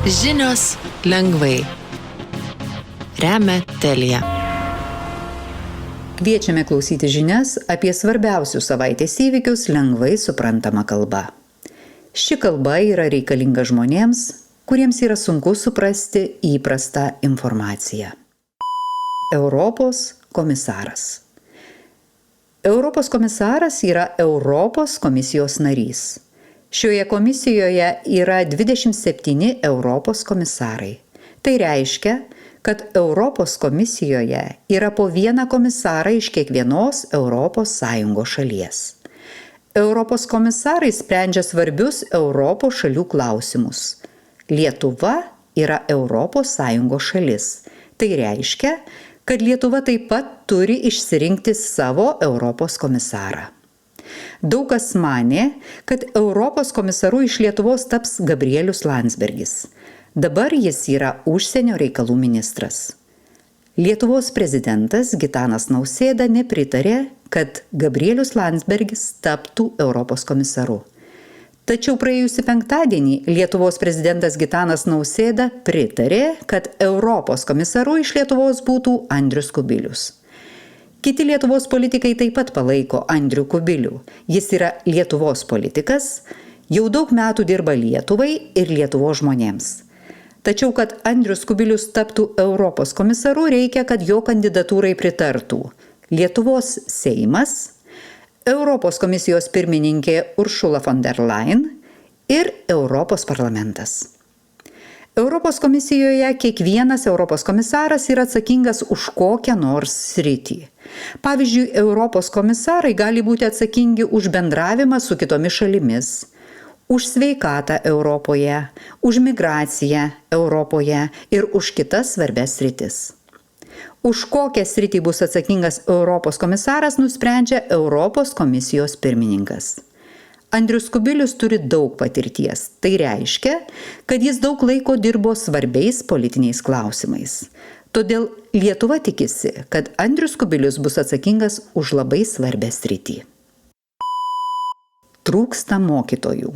Žinios lengvai. Remia Telia. Kviečiame klausyti žinias apie svarbiausius savaitės įvykius lengvai suprantama kalba. Ši kalba yra reikalinga žmonėms, kuriems yra sunku suprasti įprastą informaciją. Europos komisaras. Europos komisaras yra Europos komisijos narys. Šioje komisijoje yra 27 Europos komisarai. Tai reiškia, kad Europos komisijoje yra po vieną komisarą iš kiekvienos ES šalies. Europos komisarai sprendžia svarbius Europos šalių klausimus. Lietuva yra ES šalis. Tai reiškia, kad Lietuva taip pat turi išsirinkti savo Europos komisarą. Daug kas manė, kad Europos komisaru iš Lietuvos taps Gabrielius Landsbergis. Dabar jis yra užsienio reikalų ministras. Lietuvos prezidentas Gitanas Nausėda nepritarė, kad Gabrielius Landsbergis taptų Europos komisaru. Tačiau praėjusį penktadienį Lietuvos prezidentas Gitanas Nausėda pritarė, kad Europos komisaru iš Lietuvos būtų Andrius Kubilius. Kiti Lietuvos politikai taip pat palaiko Andrių Kubilių. Jis yra Lietuvos politikas, jau daug metų dirba Lietuvai ir Lietuvos žmonėms. Tačiau, kad Andrius Kubilius taptų Europos komisaru, reikia, kad jo kandidatūrai pritartų Lietuvos Seimas, Europos komisijos pirmininkė Ursula von der Leyen ir Europos parlamentas. Europos komisijoje kiekvienas Europos komisaras yra atsakingas už kokią nors sritį. Pavyzdžiui, Europos komisarai gali būti atsakingi už bendravimą su kitomis šalimis, už sveikatą Europoje, už migraciją Europoje ir už kitas svarbias sritis. Už kokią sritį bus atsakingas Europos komisaras nusprendžia Europos komisijos pirmininkas. Andrius Kubilius turi daug patirties. Tai reiškia, kad jis daug laiko dirbo svarbiais politiniais klausimais. Todėl Lietuva tikisi, kad Andrius Kubilius bus atsakingas už labai svarbę sritį. Trūksta mokytojų.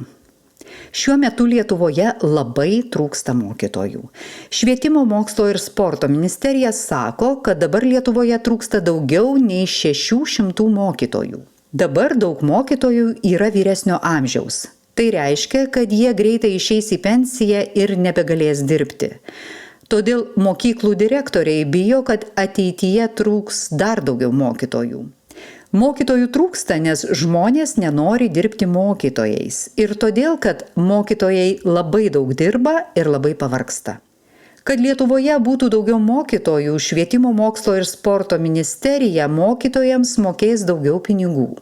Šiuo metu Lietuvoje labai trūksta mokytojų. Švietimo, mokslo ir sporto ministerija sako, kad dabar Lietuvoje trūksta daugiau nei 600 mokytojų. Dabar daug mokytojų yra vyresnio amžiaus. Tai reiškia, kad jie greitai išeis į pensiją ir nebegalės dirbti. Todėl mokyklų direktoriai bijo, kad ateityje trūks dar daugiau mokytojų. Mokytojų trūksta, nes žmonės nenori dirbti mokytojais ir todėl, kad mokytojai labai daug dirba ir labai pavargsta. Kad Lietuvoje būtų daugiau mokytojų, Švietimo, mokslo ir sporto ministerija mokytojams mokės daugiau pinigų.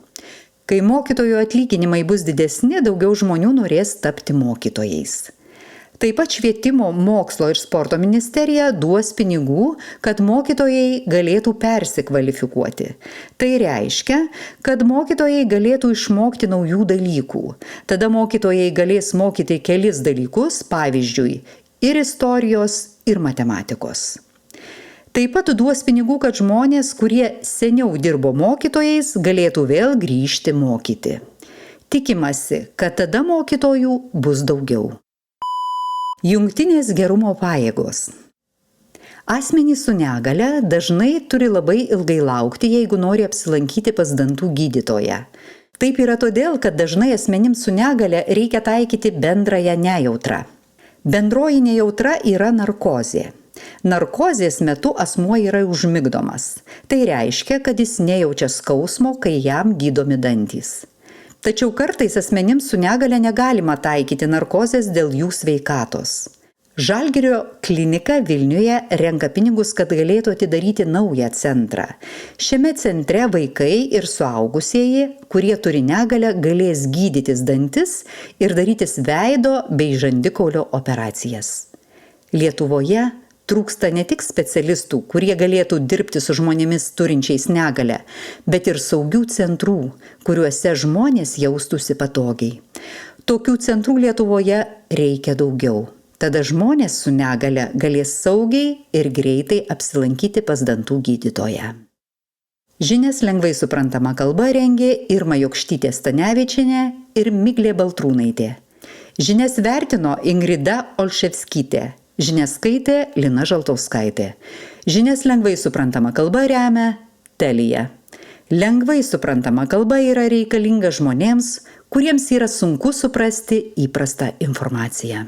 Kai mokytojų atlyginimai bus didesni, daugiau žmonių norės tapti mokytojais. Taip pat Švietimo, mokslo ir sporto ministerija duos pinigų, kad mokytojai galėtų persikvalifikuoti. Tai reiškia, kad mokytojai galėtų išmokti naujų dalykų. Tada mokytojai galės mokyti kelis dalykus, pavyzdžiui, ir istorijos, ir matematikos. Taip pat duos pinigų, kad žmonės, kurie seniau dirbo mokytojais, galėtų vėl grįžti mokyti. Tikimasi, kad tada mokytojų bus daugiau. Jungtinės gerumo pajėgos. Asmenys su negale dažnai turi labai ilgai laukti, jeigu nori apsilankyti pas dantų gydytoją. Taip yra todėl, kad dažnai asmenims su negale reikia taikyti bendrąją nejautrą. Bendroji nejautra yra narkozė. Narkozės metu asmuo yra užmigdomas. Tai reiškia, kad jis nejaučia skausmo, kai jam gydomi dantys. Tačiau kartais asmenims su negale negalima taikyti narkozės dėl jų sveikatos. Žalgirio klinika Vilniuje renka pinigus, kad galėtų atidaryti naują centrą. Šiame centre vaikai ir suaugusieji, kurie turi negalę, galės gydytis dantis ir darytis veido bei žandikaulio operacijas. Lietuvoje trūksta ne tik specialistų, kurie galėtų dirbti su žmonėmis turinčiais negalę, bet ir saugių centrų, kuriuose žmonės jaustųsi patogiai. Tokių centrų Lietuvoje reikia daugiau. Tada žmonės su negale galės saugiai ir greitai apsilankyti pas dantų gydytoją. Žinias lengvai suprantama kalba rengė Irma Jokštytė Stanevičienė ir Miglė Baltrūnaitė. Žinias vertino Ingrida Olševskytė. Žinias skaitė Lina Žaltauskaitė. Žinias lengvai suprantama kalba remia Telia. Lengvai suprantama kalba yra reikalinga žmonėms, kuriems yra sunku suprasti įprastą informaciją.